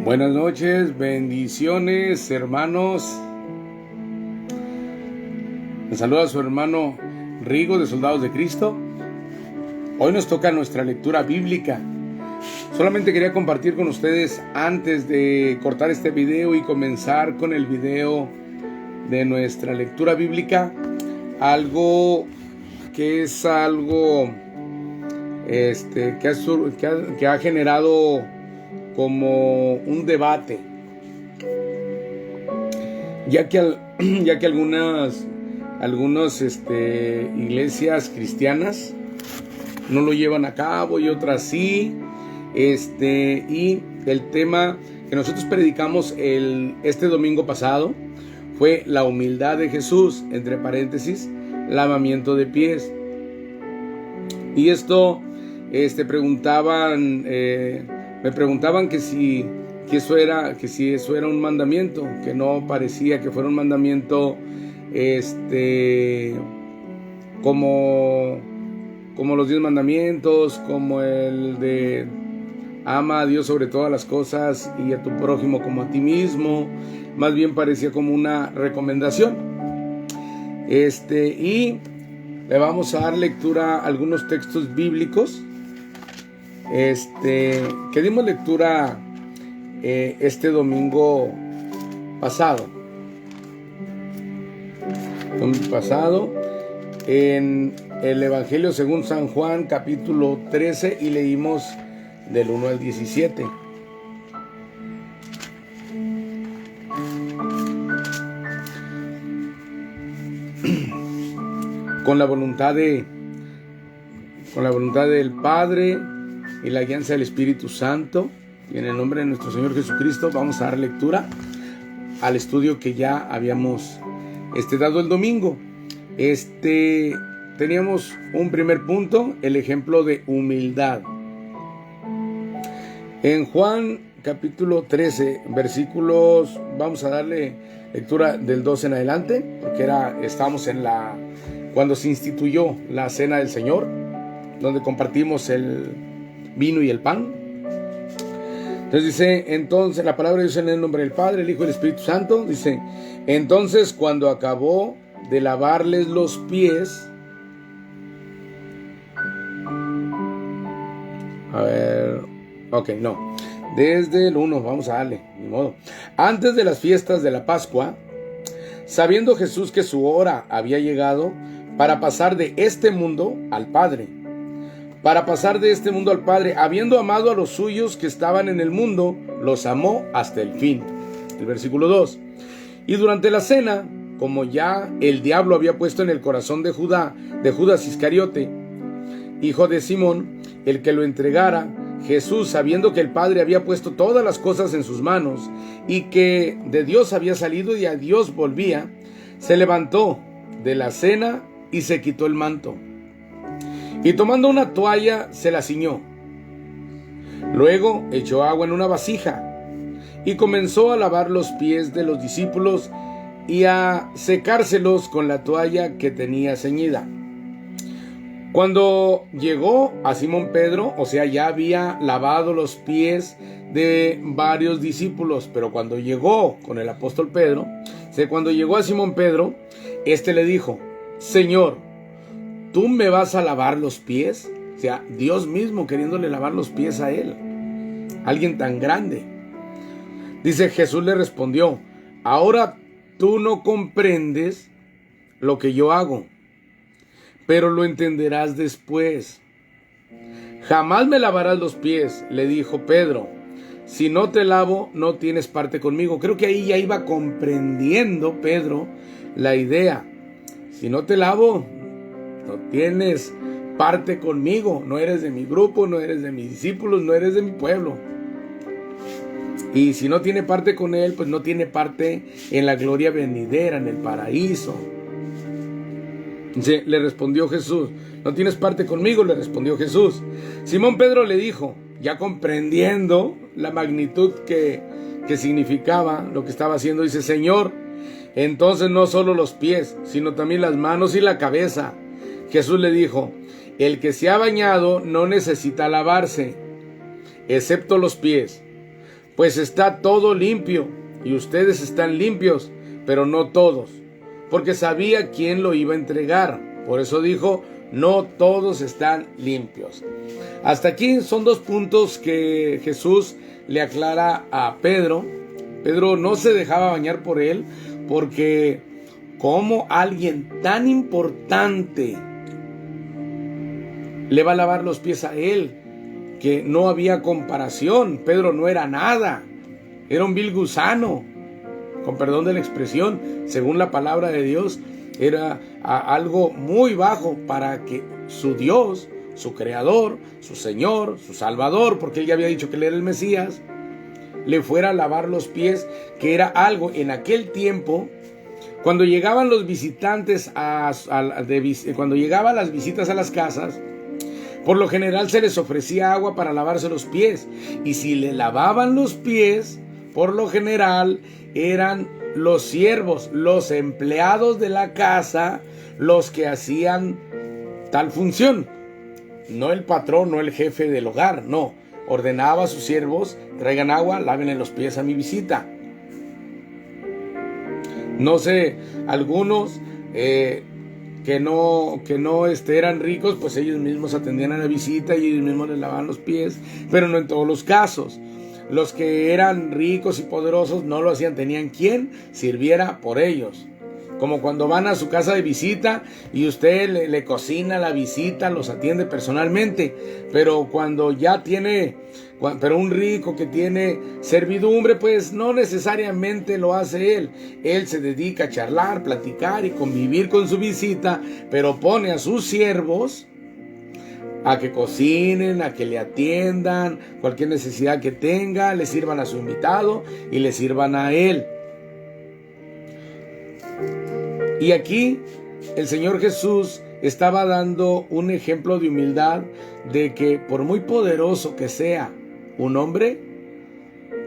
Buenas noches, bendiciones, hermanos. Me saluda su hermano Rigo de Soldados de Cristo. Hoy nos toca nuestra lectura bíblica. Solamente quería compartir con ustedes antes de cortar este video y comenzar con el video de nuestra lectura bíblica, algo que es algo que ha generado como un debate, ya que algunas iglesias cristianas no lo llevan a cabo y otras sí, y el tema que nosotros predicamos este domingo pasado fue la humildad de Jesús, entre paréntesis, lavamiento de pies. Y esto me preguntaban que si eso era un mandamiento, que no parecía que fuera un mandamiento como los 10 mandamientos, como el de ama a Dios sobre todas las cosas y a tu prójimo como a ti mismo. Más bien parecía como una recomendación. Y le vamos a dar lectura a algunos textos bíblicos que dimos lectura este domingo pasado. En el Evangelio según San Juan, capítulo 13, y leímos del 1 al 17. Con la voluntad del Padre y la guianza del Espíritu Santo, y en el nombre de nuestro Señor Jesucristo, vamos a dar lectura al estudio que ya habíamos dado el domingo. Teníamos un primer punto, el ejemplo de humildad. En Juan capítulo 13, versículos, vamos a darle lectura del 2 en adelante, porque estábamos cuando se instituyó la cena del Señor, donde compartimos el vino y el pan. Entonces dice, entonces la palabra de Dios en el nombre del Padre, el Hijo y el Espíritu Santo, dice, entonces cuando acabó de lavarles los pies, desde el 1, vamos a darle, ni modo. Antes de las fiestas de la Pascua, sabiendo Jesús que su hora había llegado para pasar de este mundo al Padre, habiendo amado a los suyos que estaban en el mundo, los amó hasta el fin. El versículo 2. Y durante la cena, como ya el diablo había puesto en el corazón de Judas Iscariote, hijo de Simón, el que lo entregara, Jesús, sabiendo que el Padre había puesto todas las cosas en sus manos y que de Dios había salido y a Dios volvía, se levantó de la cena y se quitó el manto. Y tomando una toalla se la ciñó. Luego echó agua en una vasija y comenzó a lavar los pies de los discípulos y a secárselos con la toalla que tenía ceñida. Cuando llegó a Simón Pedro, ya había lavado los pies de varios discípulos, pero cuando llegó con el apóstol Pedro, cuando llegó a Simón Pedro, le dijo, Señor, ¿tú me vas a lavar los pies? Dios mismo queriéndole lavar los pies a él. Alguien tan grande. Dice, Jesús le respondió, ahora tú no comprendes lo que yo hago, pero lo entenderás después. Jamás me lavarás los pies, le dijo Pedro. Si no te lavo, no tienes parte conmigo. Creo que ahí ya iba comprendiendo Pedro la idea. Si no te lavo, no tienes parte conmigo. No eres de mi grupo, no eres de mis discípulos, no eres de mi pueblo. Y si no tiene parte con él, pues no tiene parte en la gloria venidera, en el paraíso. Le respondió Jesús. ¿No tienes parte conmigo?, le respondió Jesús. Simón Pedro le dijo, ya comprendiendo la magnitud que significaba lo que estaba haciendo, dice, Señor, entonces no solo los pies, sino también las manos y la cabeza. Jesús le dijo, el que se ha bañado no necesita lavarse, excepto los pies, pues está todo limpio, y ustedes están limpios, pero no todos, porque sabía quién lo iba a entregar. Por eso dijo, no todos están limpios. Hasta aquí son dos puntos que Jesús le aclara a Pedro. Pedro no se dejaba bañar por él, porque como alguien tan importante le va a lavar los pies a él, que no había comparación. Pedro no era nada, era un vil gusano, con perdón de la expresión, según la palabra de Dios, era algo muy bajo para que su Dios, su Creador, su Señor, su Salvador, porque él ya había dicho que él era el Mesías, le fuera a lavar los pies, que era algo en aquel tiempo. Cuando llegaban los visitantes, cuando llegaban las visitas a las casas, por lo general se les ofrecía agua para lavarse los pies, y si le lavaban los pies, por lo general eran los siervos, los empleados de la casa, los que hacían tal función. No el patrón, no el jefe del hogar, no. Ordenaba a sus siervos, traigan agua, lávenle los pies a mi visita. No sé, algunos que no eran ricos, pues ellos mismos atendían a la visita y ellos mismos les lavaban los pies, pero no en todos los casos. Los que eran ricos y poderosos no lo hacían, tenían quien sirviera por ellos. Como cuando van a su casa de visita y usted le cocina la visita, los atiende personalmente. Pero cuando ya pero un rico que tiene servidumbre, pues no necesariamente lo hace él. Él se dedica a charlar, platicar y convivir con su visita, pero pone a sus siervos a que cocinen, a que le atiendan, cualquier necesidad que tenga, le sirvan a su invitado y le sirvan a él. Y aquí el Señor Jesús estaba dando un ejemplo de humildad, de que por muy poderoso que sea un hombre,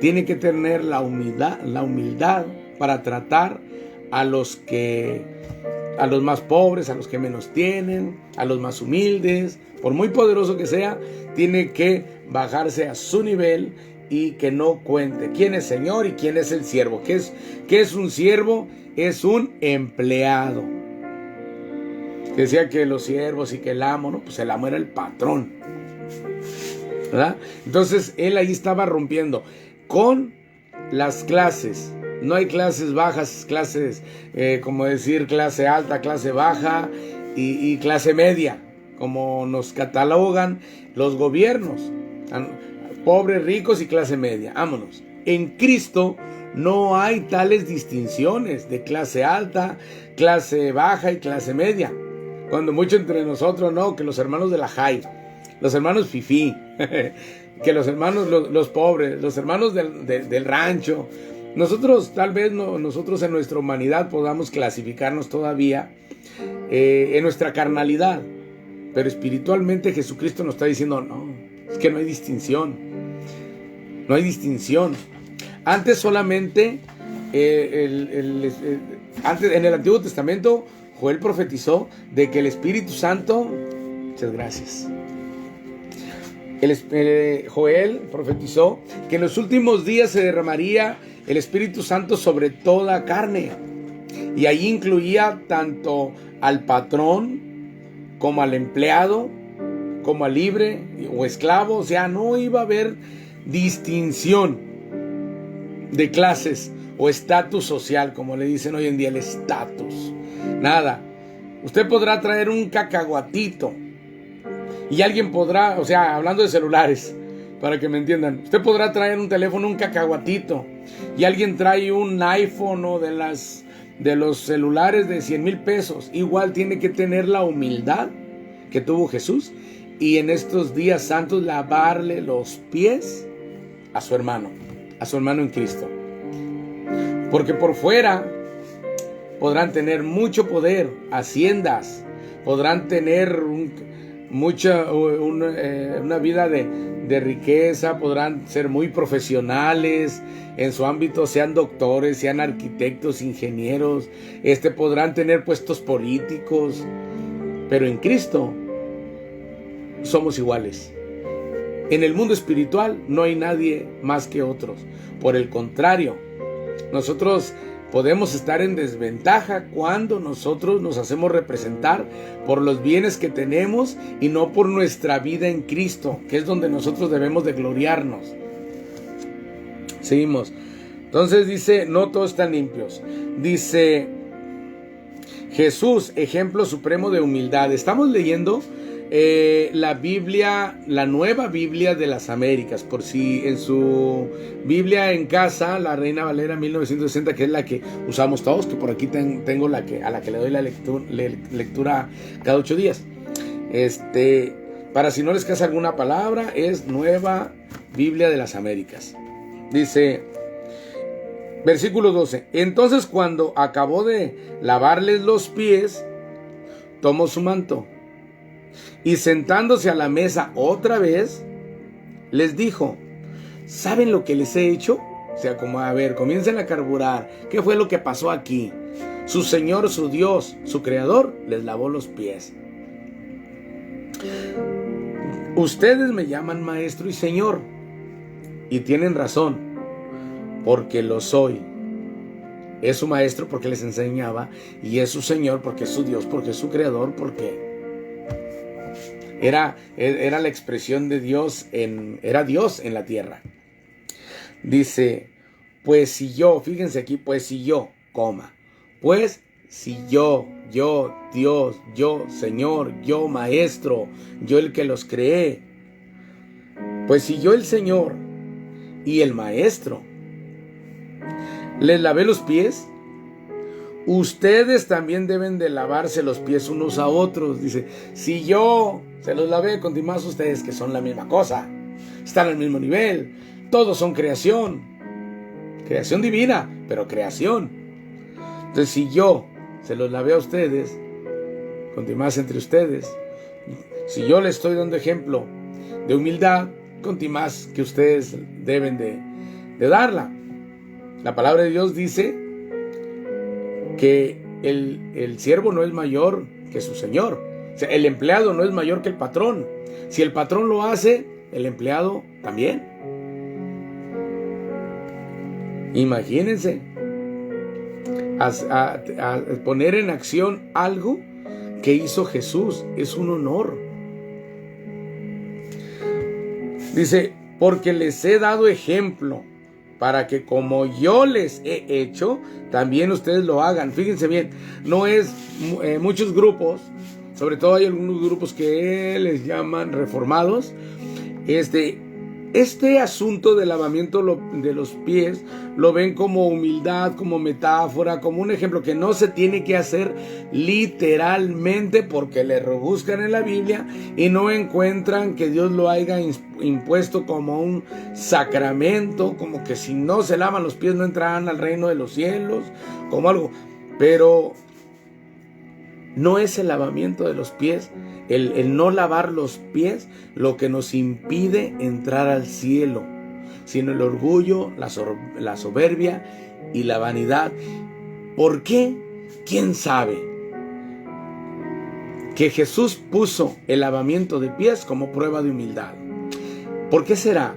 tiene que tener la humildad para tratar a los más pobres, a los que menos tienen, a los más humildes. Por muy poderoso que sea, tiene que bajarse a su nivel y que no cuente quién es Señor y quién es el siervo. ¿Qué es un siervo? Es un empleado. Decía que los siervos y que el amo, no, pues el amo era el patrón, ¿verdad? Entonces él ahí estaba rompiendo con las clases. No hay clases bajas, clases, como decir, clase alta, clase baja y clase media, como nos catalogan los gobiernos. Pobres, ricos y clase media. Vámonos. En Cristo no hay tales distinciones de clase alta, clase baja y clase media. Cuando mucho entre nosotros, no, que los hermanos de la JAI, los hermanos fifí, que los hermanos, los pobres, los hermanos del rancho. Nosotros, tal vez nosotros en nuestra humanidad podamos clasificarnos todavía en nuestra carnalidad, pero espiritualmente Jesucristo nos está diciendo, no, es que no hay distinción, no hay distinción. Antes solamente, antes, en el Antiguo Testamento, Joel profetizó de que el Espíritu Santo, muchas gracias, Joel profetizó que en los últimos días se derramaría el Espíritu Santo sobre toda carne, y ahí incluía tanto al patrón como al empleado, como al libre o esclavo. O sea, no iba a haber distinción de clases o estatus social, como le dicen hoy en día, el estatus. Nada. Usted podrá traer un cacahuatito y alguien podrá, o sea, hablando de celulares, para que me entiendan, usted podrá traer un teléfono, un cacahuatito, y alguien trae un iPhone o de los celulares de 100,000 pesos. Igual tiene que tener la humildad que tuvo Jesús, y en estos días santos lavarle los pies a su hermano en Cristo. Porque por fuera podrán tener mucho poder, haciendas, podrán tener una vida de riqueza, podrán ser muy profesionales en su ámbito, sean doctores, sean arquitectos, ingenieros, podrán tener puestos políticos, pero en Cristo somos iguales. En el mundo espiritual no hay nadie más que otros. Por el contrario, nosotros podemos estar en desventaja cuando nosotros nos hacemos representar por los bienes que tenemos y no por nuestra vida en Cristo, que es donde nosotros debemos de gloriarnos. Seguimos. Entonces dice, no todos están limpios. Dice, Jesús, ejemplo supremo de humildad. Estamos leyendo la Biblia, la Nueva Biblia de las Américas, por si en su Biblia en casa, la Reina Valera 1960, que es la que usamos todos, que por aquí tengo a la que le doy la lectura cada 8 días. Para si no les casa alguna palabra, es Nueva Biblia de las Américas. Dice, versículo 12, entonces cuando acabó de lavarles los pies, tomó su manto y sentándose a la mesa otra vez, les dijo, ¿saben lo que les he hecho? O sea, como a ver, comiencen a carburar. ¿Qué fue lo que pasó aquí? Su Señor, su Dios, su Creador, les lavó los pies. Ustedes me llaman maestro y Señor, y tienen razón, porque lo soy. Es su maestro porque les enseñaba, y es su Señor porque es su Dios, porque es su Creador, porque era la expresión de Dios, era Dios en la tierra. Dice, pues si yo, fíjense aquí, pues si yo, pues si yo, Dios, yo, Señor, yo, Maestro, yo el que los creé, pues si yo, el Señor y el Maestro, les lavé los pies, ustedes también deben de lavarse los pies unos a otros. Dice, si yo se los lavé, con más ustedes que son la misma cosa, están al mismo nivel, todos son creación divina, pero creación. Entonces si yo se los lavé a ustedes, con más entre ustedes, si yo les estoy dando ejemplo de humildad, con más que ustedes deben de darla. La palabra de Dios dice que el siervo no es mayor que su señor. O sea, el empleado no es mayor que el patrón. Si el patrón lo hace, el empleado también. Imagínense a poner en acción algo que hizo Jesús. Es un honor. Dice, porque les he dado ejemplo, para que como yo les he hecho, también ustedes lo hagan. Fíjense bien, no es muchos grupos, sobre todo hay algunos grupos que les llaman reformados, este asunto del lavamiento de los pies lo ven como humildad, como metáfora, como un ejemplo que no se tiene que hacer literalmente, porque le rebuscan en la Biblia y no encuentran que Dios lo haya impuesto como un sacramento, como que si no se lavan los pies no entrarán al reino de los cielos, como algo. Pero no es el lavamiento de los pies, el no lavar los pies, lo que nos impide entrar al cielo, sino el orgullo, la soberbia y la vanidad. ¿Por qué? ¿Quién sabe? Que Jesús puso el lavamiento de pies como prueba de humildad. ¿Por qué será?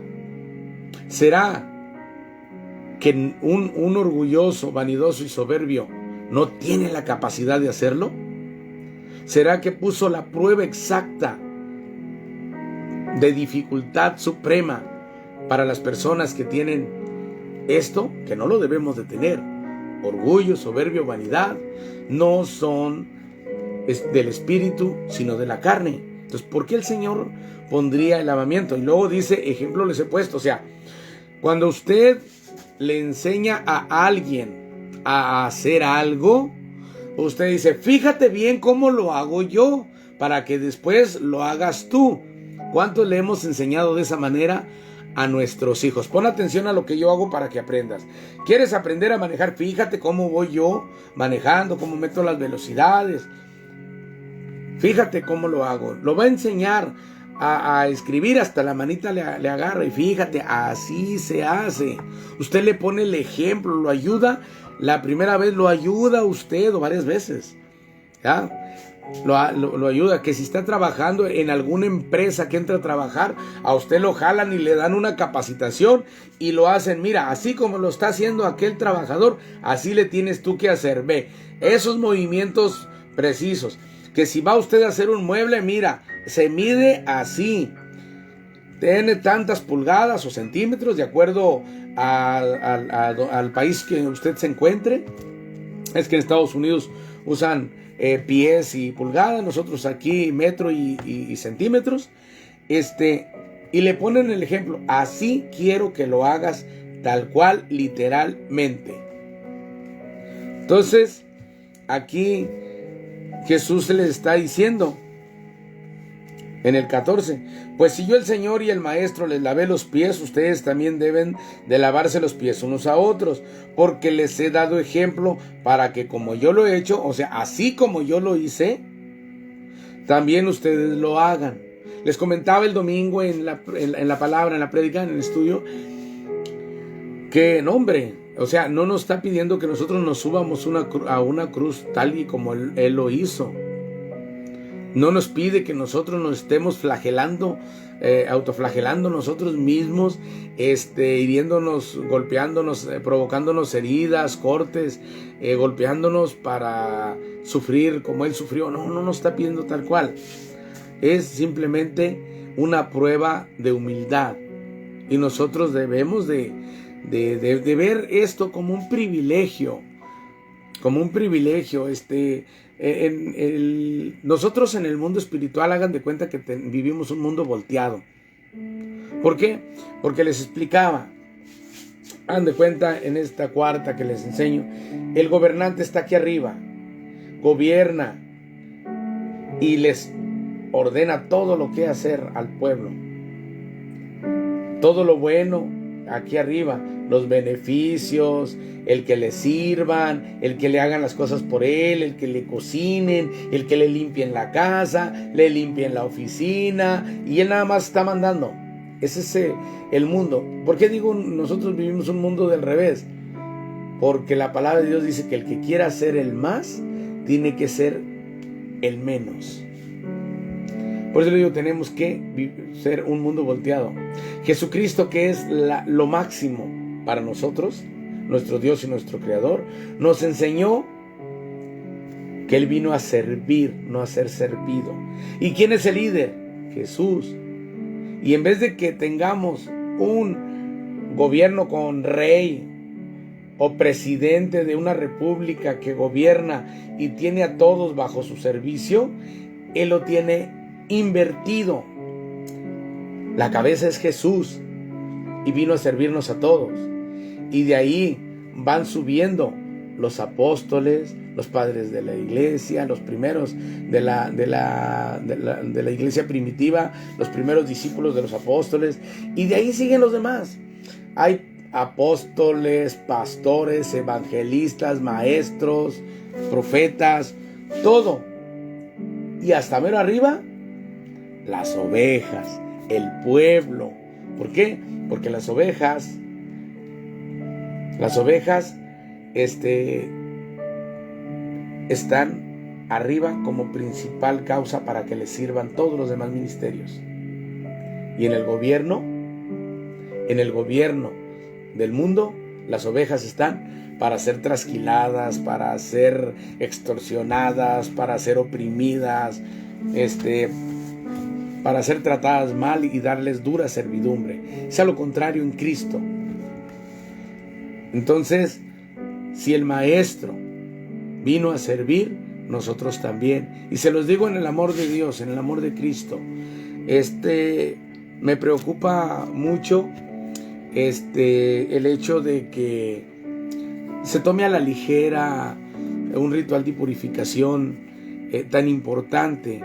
¿Será que un orgulloso, vanidoso y soberbio no tiene la capacidad de hacerlo? ¿Será que puso la prueba exacta de dificultad suprema para las personas que tienen esto, que no lo debemos de tener? Orgullo, soberbio, vanidad, no son del espíritu, sino de la carne. Entonces, ¿por qué el Señor pondría el lavamiento? Y luego dice, ejemplo les he puesto. O sea, cuando usted le enseña a alguien a hacer algo, usted dice, fíjate bien cómo lo hago yo, para que después lo hagas tú. ¿Cuánto le hemos enseñado de esa manera a nuestros hijos? Pon atención a lo que yo hago para que aprendas. ¿Quieres aprender a manejar? Fíjate cómo voy yo manejando, cómo meto las velocidades. Fíjate cómo lo hago. Lo va a enseñar a escribir, hasta la manita le agarra, y fíjate, así se hace. Usted le pone el ejemplo, lo ayuda. La primera vez lo ayuda a usted, o varias veces, ¿ya? lo ayuda, que si está trabajando en alguna empresa que entra a trabajar, a usted lo jalan y le dan una capacitación y lo hacen, mira, así como lo está haciendo aquel trabajador, así le tienes tú que hacer, ve, esos movimientos precisos, que si va usted a hacer un mueble, mira, se mide así, tiene tantas pulgadas o centímetros de acuerdo al país que usted se encuentre. Es que en Estados Unidos usan pies y pulgadas, nosotros aquí metro y centímetros, y le ponen el ejemplo, así quiero que lo hagas, tal cual, literalmente. Entonces, aquí Jesús les está diciendo, en el 14, pues si yo el Señor y el Maestro les lavé los pies, ustedes también deben de lavarse los pies unos a otros, porque les he dado ejemplo para que como yo lo he hecho, o sea, así como yo lo hice, también ustedes lo hagan. Les comentaba el domingo en la palabra, en la prédica, en el estudio, que no, hombre, o sea, no nos está pidiendo que nosotros nos subamos a una cruz tal y como Él lo hizo. No nos pide que nosotros nos estemos flagelando, autoflagelando nosotros mismos, hiriéndonos, golpeándonos, provocándonos heridas, cortes, golpeándonos para sufrir como Él sufrió. No nos está pidiendo tal cual. Es simplemente una prueba de humildad. Y nosotros debemos de ver esto como un privilegio. Como un privilegio, nosotros en el mundo espiritual, hagan de cuenta que vivimos un mundo volteado. ¿Por qué? Porque les explicaba, hagan de cuenta en esta cuarta que les enseño, el gobernante está aquí arriba, gobierna y les ordena todo lo que hacer al pueblo, todo lo bueno aquí arriba, los beneficios, el que le sirvan, el que le hagan las cosas por él, el que le cocinen, el que le limpien la casa, le limpien la oficina, y él nada más está mandando. Ese es el mundo. ¿Por qué digo nosotros vivimos un mundo del revés? Porque la palabra de Dios dice que el que quiera ser el más, tiene que ser el menos. Por eso le digo, tenemos que ser un mundo volteado. Jesucristo, que es lo máximo para nosotros, nuestro Dios y nuestro Creador, nos enseñó que Él vino a servir, no a ser servido. ¿Y quién es el líder? Jesús. Y en vez de que tengamos un gobierno con rey o presidente de una república que gobierna y tiene a todos bajo su servicio, Él lo tiene invertido. La cabeza es Jesús y vino a servirnos a todos, y de ahí van subiendo los apóstoles, los padres de la iglesia, los primeros de la iglesia primitiva, los primeros discípulos de los apóstoles, y de ahí siguen los demás. Hay apóstoles, pastores, evangelistas, maestros, profetas, todo, y hasta mero arriba las ovejas, el pueblo. ¿Por qué? Porque las ovejas están arriba como principal causa para que les sirvan todos los demás ministerios. Y en el gobierno del mundo, las ovejas están para ser trasquiladas, para ser extorsionadas, para ser oprimidas, para ser tratadas mal y darles dura servidumbre. Es a lo contrario en Cristo. Entonces, si el Maestro vino a servir, nosotros también. Y se los digo en el amor de Dios, en el amor de Cristo. Me preocupa mucho el hecho de que se tome a la ligera un ritual de purificación tan importante,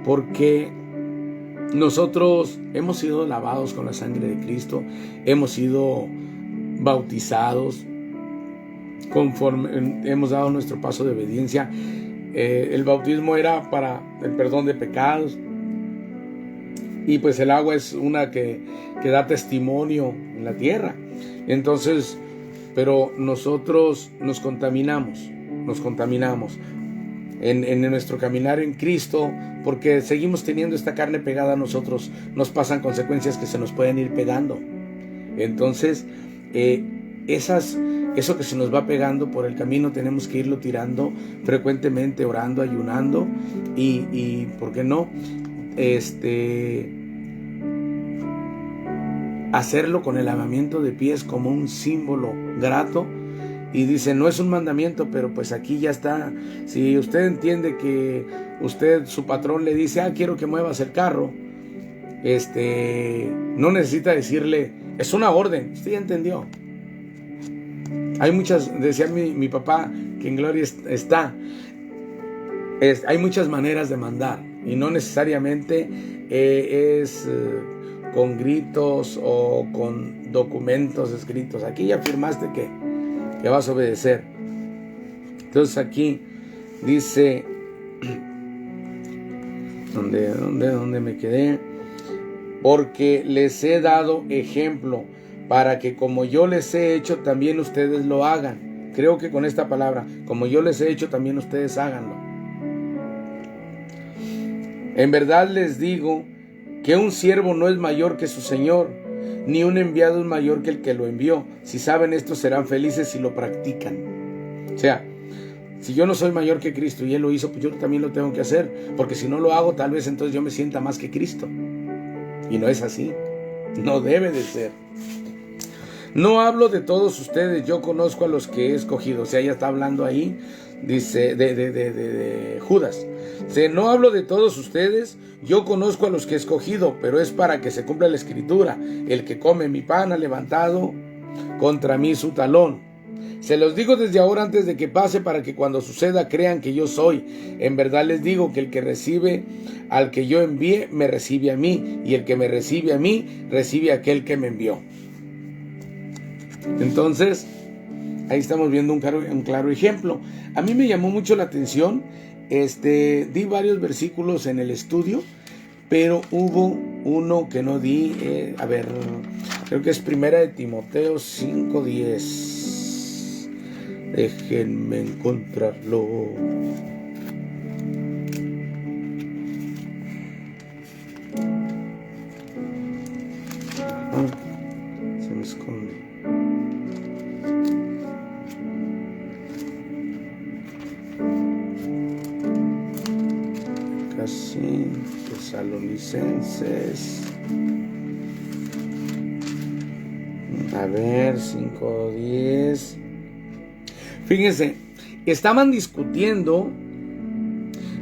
porque nosotros hemos sido lavados con la sangre de Cristo, hemos sido bautizados, conforme hemos dado nuestro paso de obediencia. El bautismo era para el perdón de pecados, y pues el agua es una que da testimonio en la tierra. Entonces, pero nosotros nos contaminamos. en nuestro caminar en Cristo, porque seguimos teniendo esta carne pegada a nosotros, nos pasan consecuencias que se nos pueden ir pegando. Entonces, eso que se nos va pegando por el camino tenemos que irlo tirando frecuentemente, orando, ayunando y ¿por qué no? Hacerlo con el lavamiento de pies como un símbolo grato. Y dice, no es un mandamiento, pero pues aquí ya está. Si usted entiende que su patrón le dice, quiero que muevas el carro, no necesita decirle, es una orden, usted ya entendió. Hay muchas, decía mi papá, que en gloria está, hay muchas maneras de mandar, y no necesariamente es con gritos o con documentos escritos. Aquí ya firmaste que vas a obedecer. Entonces aquí dice, ¿dónde me quedé? Porque les he dado ejemplo para que como yo les he hecho también ustedes lo hagan. Creo que con esta palabra, como yo les he hecho también ustedes háganlo. En verdad les digo que un siervo no es mayor que su señor, ni un enviado es mayor que el que lo envió. Si saben esto, serán felices si lo practican. O sea, si yo no soy mayor que Cristo y Él lo hizo, pues yo también lo tengo que hacer, porque si no lo hago, tal vez entonces yo me sienta más que Cristo. Y no es así, no debe de ser. No hablo de todos ustedes, yo conozco a los que he escogido. O sea, ya está hablando ahí, dice, de Judas. Dice, no hablo de todos ustedes, yo conozco a los que he escogido, pero es para que se cumpla la escritura. El que come mi pan ha levantado contra mí su talón. Se los digo desde ahora antes de que pase, para que cuando suceda crean que yo soy. En verdad les digo que el que recibe al que yo envié, me recibe a mí, y el que me recibe a mí, recibe a aquel que me envió. Entonces, ahí estamos viendo un claro ejemplo. A mí me llamó mucho la atención, di varios versículos en el estudio, pero hubo uno que no di, creo que es Primera de Timoteo 5:10. Déjenme encontrarlo. Se me esconde. Casi Tesalonicenses. 5:10. Fíjense, estaban discutiendo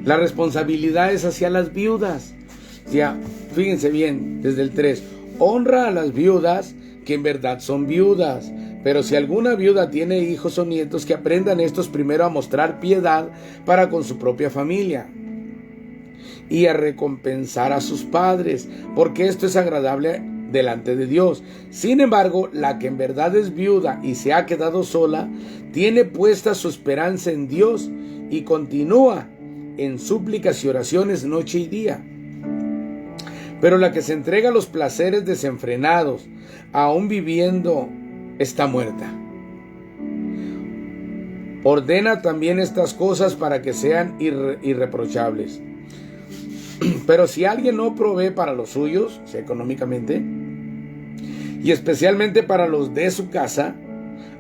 las responsabilidades hacia las viudas. O sea, fíjense bien, desde el 3. Honra a las viudas que en verdad son viudas. Pero si alguna viuda tiene hijos o nietos, que aprendan estos primero a mostrar piedad para con su propia familia y a recompensar a sus padres, porque esto es agradable delante de Dios. Sin embargo, la que en verdad es viuda y se ha quedado sola, tiene puesta su esperanza en Dios y continúa en súplicas y oraciones noche y día. Pero la que se entrega a los placeres desenfrenados, aún viviendo, está muerta. Ordena también estas cosas para que sean irreprochables. Pero si alguien no provee para los suyos, o sea, económicamente, y especialmente para los de su casa,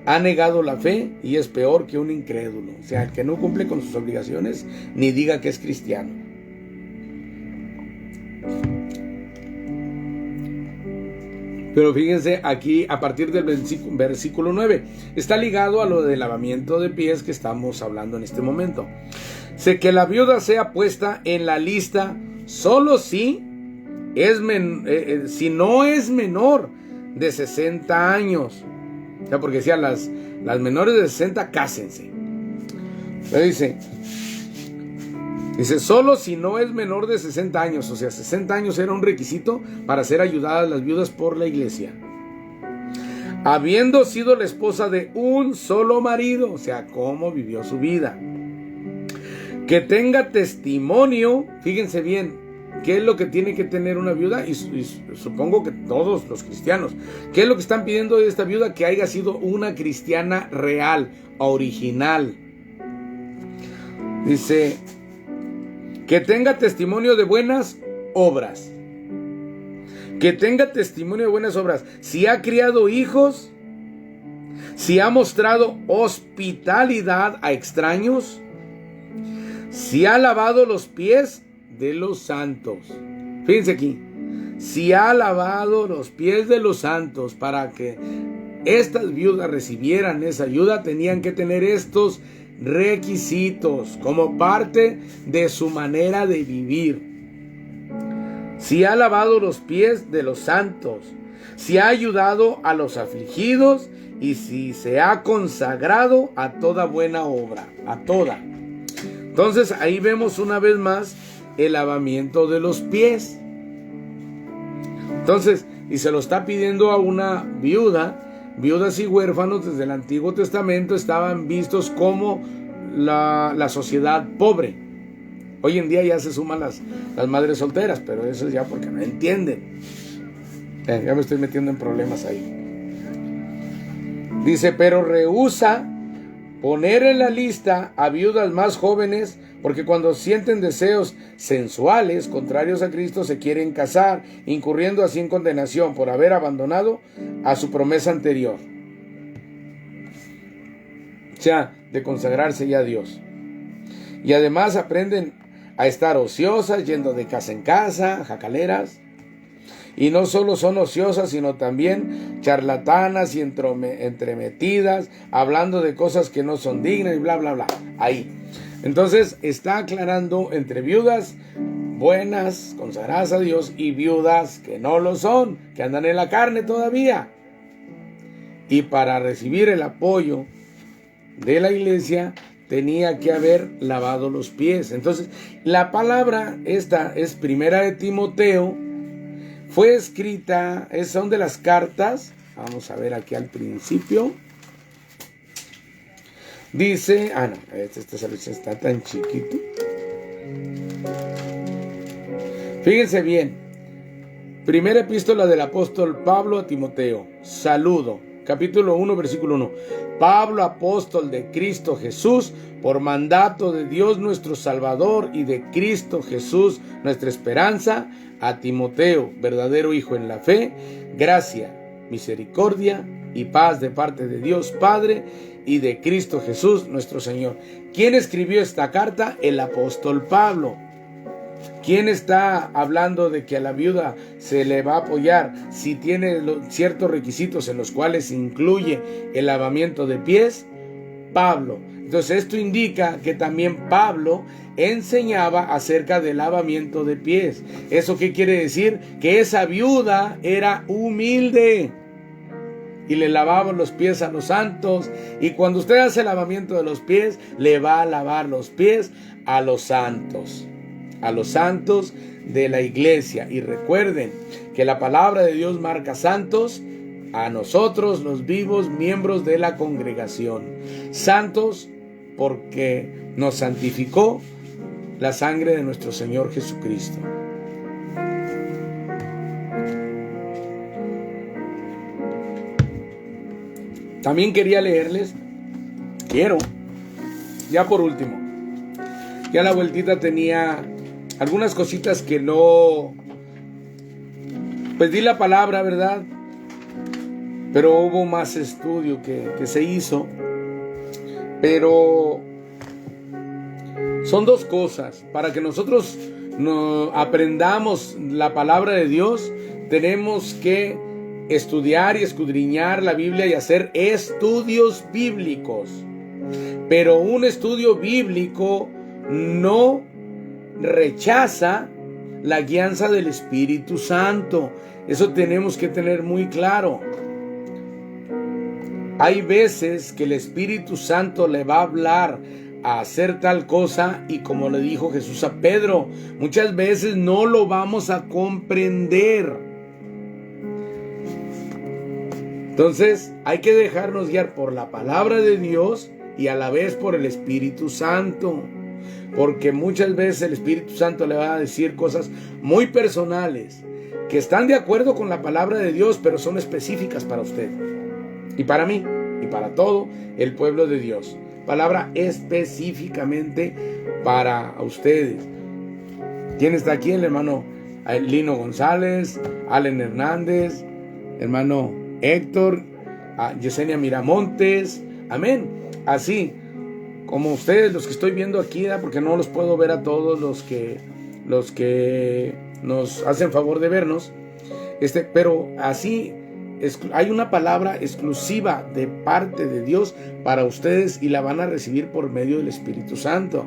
ha negado la fe y es peor que un incrédulo. O sea, el que no cumple con sus obligaciones, ni diga que es cristiano. Pero fíjense aquí, a partir del versículo 9, está ligado a lo del lavamiento de pies que estamos hablando en este momento. Sé que la viuda sea puesta en la lista solo si no es menor de 60 años. O sea, porque decía, las menores de 60, cásense. Pero dice, solo si no es menor de 60 años. O sea, 60 años era un requisito para ser ayudadas las viudas por la iglesia. Habiendo sido la esposa de un solo marido. O sea, cómo vivió su vida. Que tenga testimonio. Fíjense bien, ¿qué es lo que tiene que tener una viuda? Y supongo que todos los cristianos. ¿Qué es lo que están pidiendo de esta viuda? Que haya sido una cristiana real, original. Dice, que tenga testimonio de buenas obras. Que tenga testimonio de buenas obras. Si ha criado hijos, si ha mostrado hospitalidad a extraños, si ha lavado los pies de los santos. Fíjense aquí. Si ha lavado los pies de los santos. Para que estas viudas recibieran esa ayuda, tenían que tener estos requisitos como parte de su manera de vivir. Si ha lavado los pies de los santos, si ha ayudado a los afligidos y si se ha consagrado a toda buena obra, a toda. Entonces ahí vemos una vez más el lavamiento de los pies. Entonces, y se lo está pidiendo a una viuda. Viudas y huérfanos desde el Antiguo Testamento estaban vistos como la sociedad pobre. Hoy en día ya se suman las madres solteras, pero eso es ya porque no entienden. Ya me estoy metiendo en problemas ahí. Dice, pero rehúsa poner en la lista a viudas más jóvenes, porque cuando sienten deseos sensuales contrarios a Cristo se quieren casar, incurriendo así en condenación por haber abandonado a su promesa anterior. O sea, de consagrarse ya a Dios. Y además aprenden a estar ociosas, yendo de casa en casa, jacaleras. Y no solo son ociosas, sino también charlatanas y entremetidas, hablando de cosas que no son dignas y bla, bla, bla. Ahí. Entonces está aclarando entre viudas buenas, consagradas a Dios, y viudas que no lo son, que andan en la carne todavía. Y para recibir el apoyo de la iglesia tenía que haber lavado los pies. Entonces la palabra esta es primera de Timoteo. Fue escrita, son de las cartas. Vamos a ver aquí al principio. Dice, este está tan chiquito. Fíjense bien. Primera epístola del apóstol Pablo a Timoteo. Saludo. Capítulo 1, versículo 1. Pablo, apóstol de Cristo Jesús, por mandato de Dios nuestro Salvador y de Cristo Jesús nuestra esperanza, a Timoteo, verdadero hijo en la fe, gracia, misericordia y paz de parte de Dios Padre y de Cristo Jesús nuestro Señor. ¿Quién escribió esta carta? El apóstol Pablo. ¿Quién está hablando de que a la viuda se le va a apoyar si tiene ciertos requisitos en los cuales incluye el lavamiento de pies? Pablo. Entonces esto indica que también Pablo enseñaba acerca del lavamiento de pies. ¿Eso qué quiere decir? Que esa viuda era humilde y le lavaba los pies a los santos. Y cuando usted hace el lavamiento de los pies, le va a lavar los pies a los santos de la iglesia. Y recuerden que la palabra de Dios marca santos a nosotros, los vivos miembros de la congregación. Santos porque nos santificó la sangre de nuestro Señor Jesucristo. También quería leerles, ya por último, ya la vueltita tenía algunas cositas que no, pues di la palabra, ¿verdad? Pero hubo más estudio que se hizo. Pero son dos cosas. Para que nosotros aprendamos la palabra de Dios, tenemos que estudiar y escudriñar la Biblia y hacer estudios bíblicos. Pero un estudio bíblico no rechaza la guianza del Espíritu Santo. Eso tenemos que tener muy claro. Hay veces que el Espíritu Santo le va a hablar a hacer tal cosa y como le dijo Jesús a Pedro, muchas veces no lo vamos a comprender. Entonces hay que dejarnos guiar por la palabra de Dios y a la vez por el Espíritu Santo. Porque muchas veces el Espíritu Santo le va a decir cosas muy personales que están de acuerdo con la palabra de Dios, pero son específicas para usted y para mí y para todo el pueblo de Dios. palabra específicamente para ustedes. ¿Quién está aquí? El hermano Lino González, Allen Hernández, hermano Héctor, Yesenia Miramontes, amén. Así como ustedes, los que estoy viendo aquí, porque no los puedo ver a todos los que nos hacen favor de vernos, pero así hay una palabra exclusiva de parte de Dios para ustedes y la van a recibir por medio del Espíritu Santo.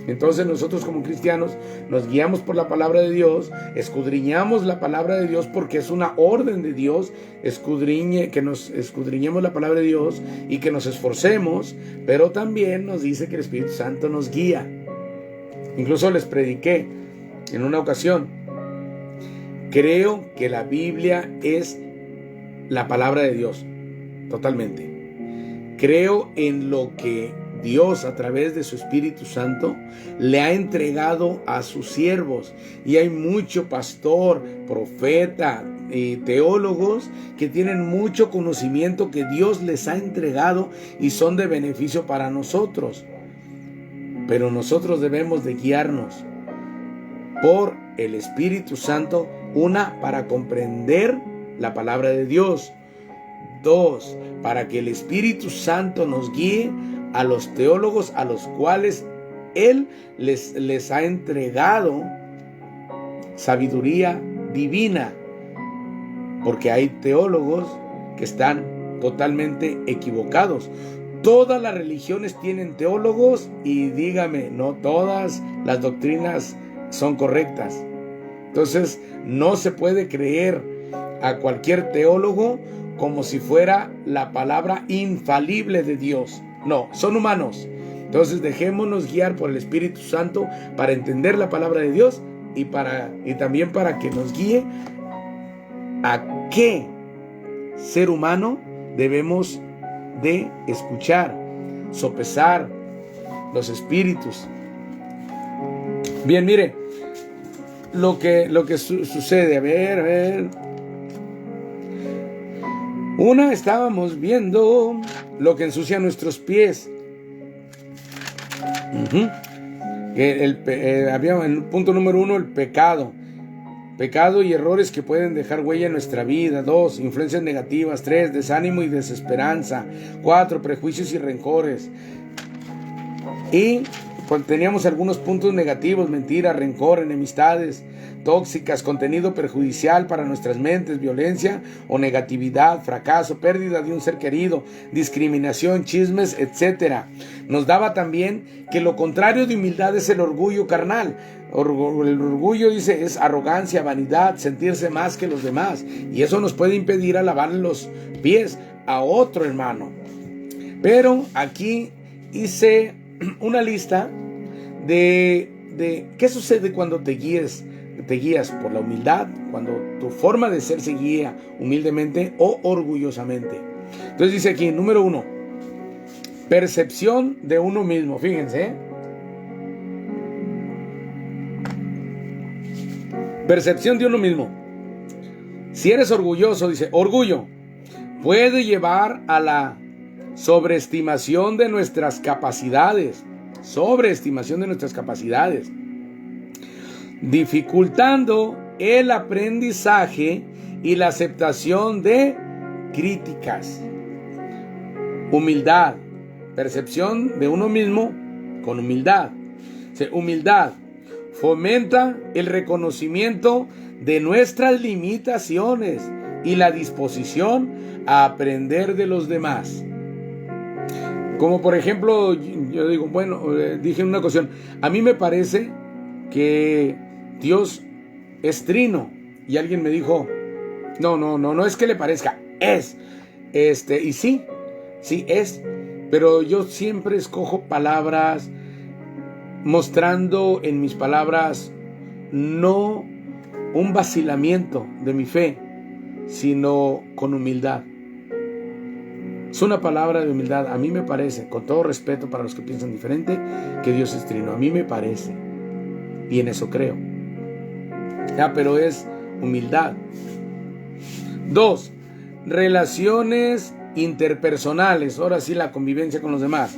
Entonces nosotros como cristianos nos guiamos por la palabra de Dios, escudriñamos la palabra de Dios porque es una orden de Dios, que nos escudriñemos la palabra de Dios y que nos esforcemos, pero también nos dice que el Espíritu Santo nos guía. Incluso les prediqué en una ocasión, creo que la Biblia es la palabra de Dios, totalmente. Creo en lo que Dios a través de su Espíritu Santo le ha entregado a sus siervos, y hay mucho pastor, profeta, teólogos que tienen mucho conocimiento que Dios les ha entregado y son de beneficio para nosotros, pero nosotros debemos de guiarnos por el Espíritu Santo, para comprender la palabra de Dios, 2, para que el Espíritu Santo nos guíe a los teólogos a los cuales Él les ha entregado sabiduría divina, porque hay teólogos que están totalmente equivocados. Todas las religiones tienen teólogos y dígame, no todas las doctrinas son correctas. Entonces no se puede creer a cualquier teólogo como si fuera la palabra infalible de Dios. No, son humanos. Entonces dejémonos guiar por el Espíritu Santo para entender la palabra de Dios y también para que nos guíe a qué ser humano debemos de escuchar, sopesar los espíritus. Bien, mire lo que sucede. A ver. Estábamos viendo lo que ensucia nuestros pies. Había en el punto número 1 el pecado. Pecado y errores que pueden dejar huella en nuestra vida. 2, influencias negativas. 3, desánimo y desesperanza. 4, prejuicios y rencores. Y pues teníamos algunos puntos negativos: mentira, rencor, enemistades tóxicas, contenido perjudicial para nuestras mentes, violencia o negatividad, fracaso, pérdida de un ser querido, discriminación, chismes, etc. Nos daba también que lo contrario de humildad es el orgullo carnal. El orgullo, dice, es arrogancia, vanidad, sentirse más que los demás, y eso nos puede impedir a lavarle los pies a otro hermano. Pero aquí hice una lista de qué sucede cuando te guías por la humildad, cuando tu forma de ser se guía humildemente o orgullosamente. Entonces dice aquí, número 1, percepción de uno mismo. Fíjense, percepción de uno mismo. Si eres orgulloso, dice, orgullo puede llevar a la sobreestimación de nuestras capacidades, dificultando el aprendizaje y la aceptación de críticas. Humildad, percepción de uno mismo con humildad. Humildad fomenta el reconocimiento de nuestras limitaciones y la disposición a aprender de los demás. Como por ejemplo, yo digo, dije en una ocasión, a mí me parece que Dios es trino, y alguien me dijo, no es que le parezca, es, y sí es, pero yo siempre escojo palabras mostrando en mis palabras no un vacilamiento de mi fe, sino con humildad. Es una palabra de humildad. A mí me parece, con todo respeto para los que piensan diferente, que Dios es trino. A mí me parece, y en eso creo. Pero es humildad. 2, relaciones interpersonales, ahora sí la convivencia con los demás.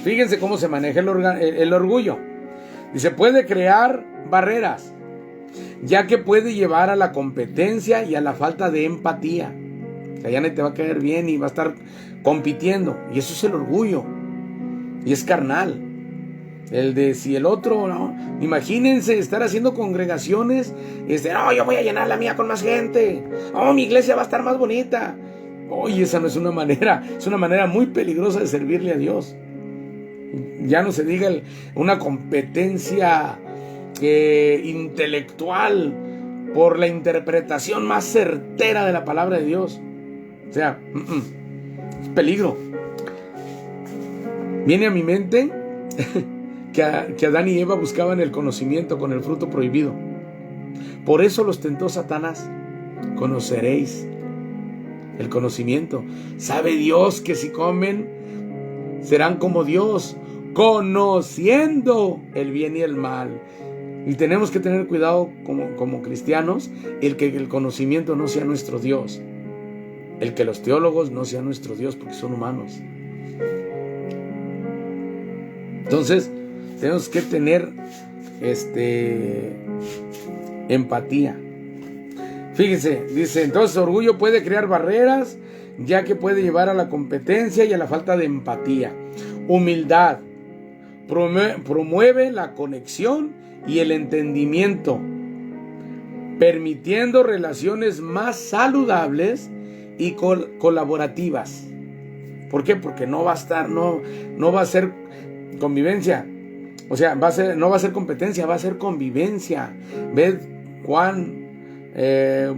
Fíjense cómo se maneja el orgullo. Dice, puede crear barreras, ya que puede llevar a la competencia y a la falta de empatía. O sea, ya no te va a caer bien y va a estar compitiendo. Y eso es el orgullo. Y es carnal. El de si el otro, ¿no? Imagínense estar haciendo congregaciones. No, yo voy a llenar la mía con más gente. Oh, mi iglesia va a estar más bonita. Oye, esa no es una manera. Es una manera muy peligrosa de servirle a Dios. Ya no se diga una competencia intelectual por la interpretación más certera de la palabra de Dios. O sea, es peligro. Viene a mi mente que Adán y Eva buscaban el conocimiento con el fruto prohibido. Por eso los tentó Satanás. Conoceréis el conocimiento. Sabe Dios que si comen serán como Dios, conociendo el bien y el mal. Y tenemos que tener cuidado como cristianos, el que el conocimiento no sea nuestro Dios, el que los teólogos no sean nuestro Dios, porque son humanos. Entonces tenemos que tener empatía. Fíjense, dice, entonces orgullo puede crear barreras, ya que puede llevar a la competencia y a la falta de empatía. Humildad promueve la conexión y el entendimiento, permitiendo relaciones más saludables y colaborativas. ¿Por qué? Porque no va a ser convivencia. O sea, no va a ser competencia, va a ser convivencia. Ved cuán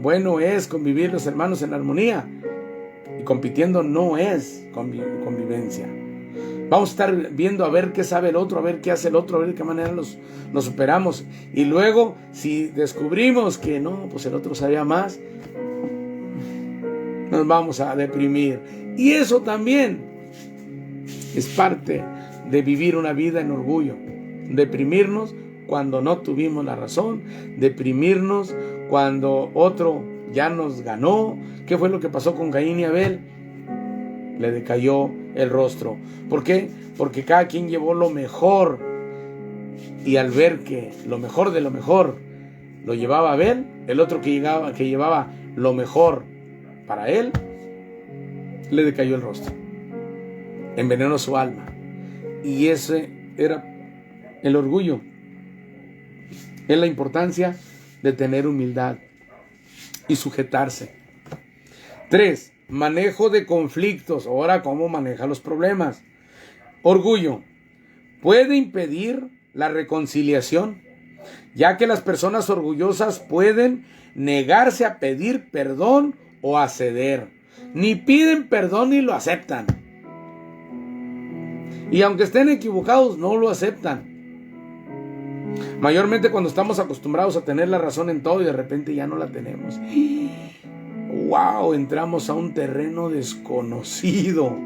bueno es convivir los hermanos en armonía. Y compitiendo no es convivencia. Vamos a estar viendo a ver qué sabe el otro, a ver qué hace el otro, a ver de qué manera nos superamos. Y luego, si descubrimos que no, pues el otro sabía más, nos vamos a deprimir. Y eso también es parte de vivir una vida en orgullo. Deprimirnos cuando no tuvimos la razón, deprimirnos cuando otro ya nos ganó. ¿Qué fue lo que pasó con Caín y Abel? Le decayó el rostro. ¿Por qué? Porque cada quien llevó lo mejor, y al ver que lo mejor de lo mejor lo llevaba Abel, el otro que llevaba lo mejor para él, le decayó el rostro, envenenó su alma. Y ese era el orgullo. Es la importancia de tener humildad y sujetarse. 3. Manejo de conflictos. Ahora, ¿cómo maneja los problemas? Orgullo puede impedir la reconciliación, ya que las personas orgullosas pueden negarse a pedir perdón o a ceder. Ni piden perdón ni lo aceptan. Y aunque estén equivocados, no lo aceptan. Mayormente cuando estamos acostumbrados a tener la razón en todo y de repente ya no la tenemos. ¡Wow! Entramos a un terreno desconocido.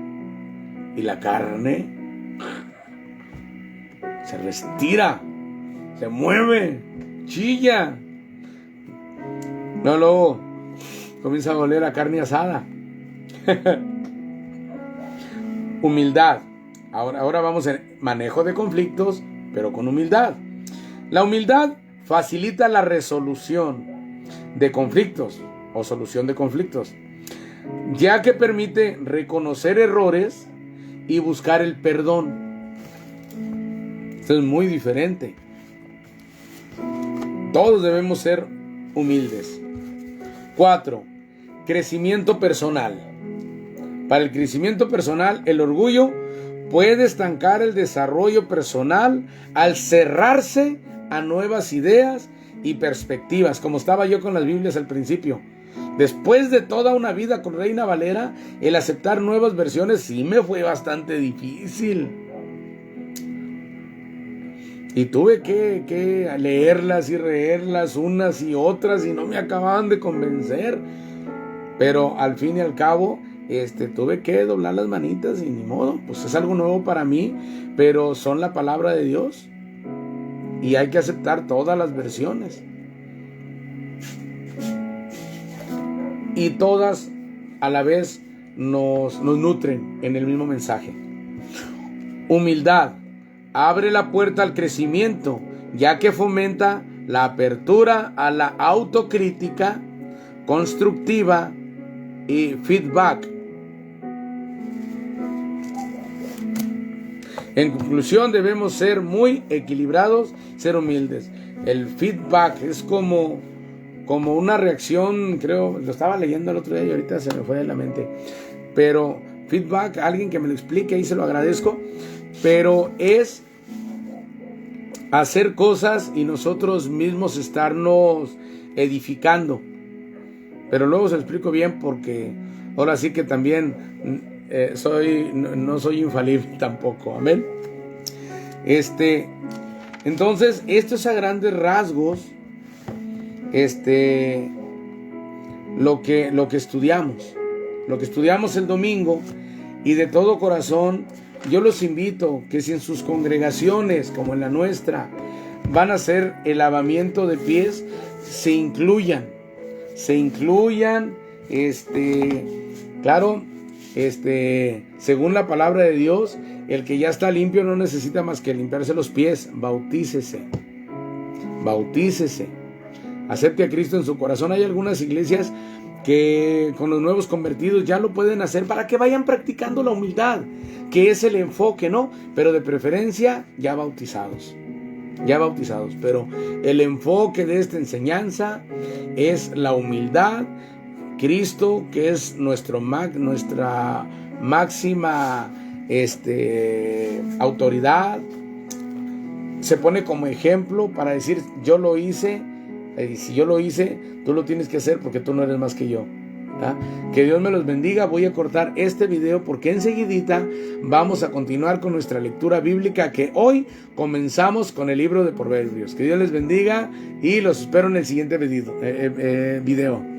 Y la carne se respira, se mueve, chilla. Luego comienza a oler a carne asada. Humildad. Ahora vamos en manejo de conflictos, pero con humildad. La humildad facilita la resolución de conflictos o solución de conflictos, ya que permite reconocer errores y buscar el perdón. Esto es muy diferente. Todos debemos ser humildes. 4. Crecimiento personal. Para el crecimiento personal, el orgullo puede estancar el desarrollo personal al cerrarse a nuevas ideas y perspectivas, como estaba yo con las Biblias al principio. Después de toda una vida con Reina Valera, el aceptar nuevas versiones sí me fue bastante difícil. Y tuve que leerlas y leerlas unas y otras y no me acababan de convencer. Pero al fin y al cabo, tuve que doblar las manitas y ni modo. Pues es algo nuevo para mí, pero son la palabra de Dios. Y hay que aceptar todas las versiones. Y todas a la vez nos nutren en el mismo mensaje. Humildad abre la puerta al crecimiento, ya que fomenta la apertura a la autocrítica constructiva y feedback. En conclusión, debemos ser muy equilibrados, ser humildes. El feedback es como una reacción, creo, lo estaba leyendo el otro día y ahorita se me fue de la mente. Pero feedback, alguien que me lo explique, ahí se lo agradezco. Pero es hacer cosas y nosotros mismos estarnos edificando. Pero luego se lo explico bien porque ahora sí que también no soy infalible tampoco. Amén. Entonces, esto es a grandes rasgos lo que estudiamos. Lo que estudiamos el domingo, y de todo corazón yo los invito que si en sus congregaciones como en la nuestra van a hacer el lavamiento de pies, se incluyan, claro, según la palabra de Dios, el que ya está limpio no necesita más que limpiarse los pies. Bautícese, acepte a Cristo en su corazón. Hay algunas iglesias que con los nuevos convertidos ya lo pueden hacer para que vayan practicando la humildad, que es el enfoque, ¿no? Pero de preferencia ya bautizados. Pero el enfoque de esta enseñanza es la humildad. Cristo, que es nuestra máxima autoridad, se pone como ejemplo para decir: yo lo hice, y si yo lo hice, tú lo tienes que hacer porque tú no eres más que yo. Que Dios me los bendiga. Voy a cortar este video porque enseguidita vamos a continuar con nuestra lectura bíblica, que hoy comenzamos con el libro de Proverbios. Que Dios les bendiga y los espero en el siguiente video.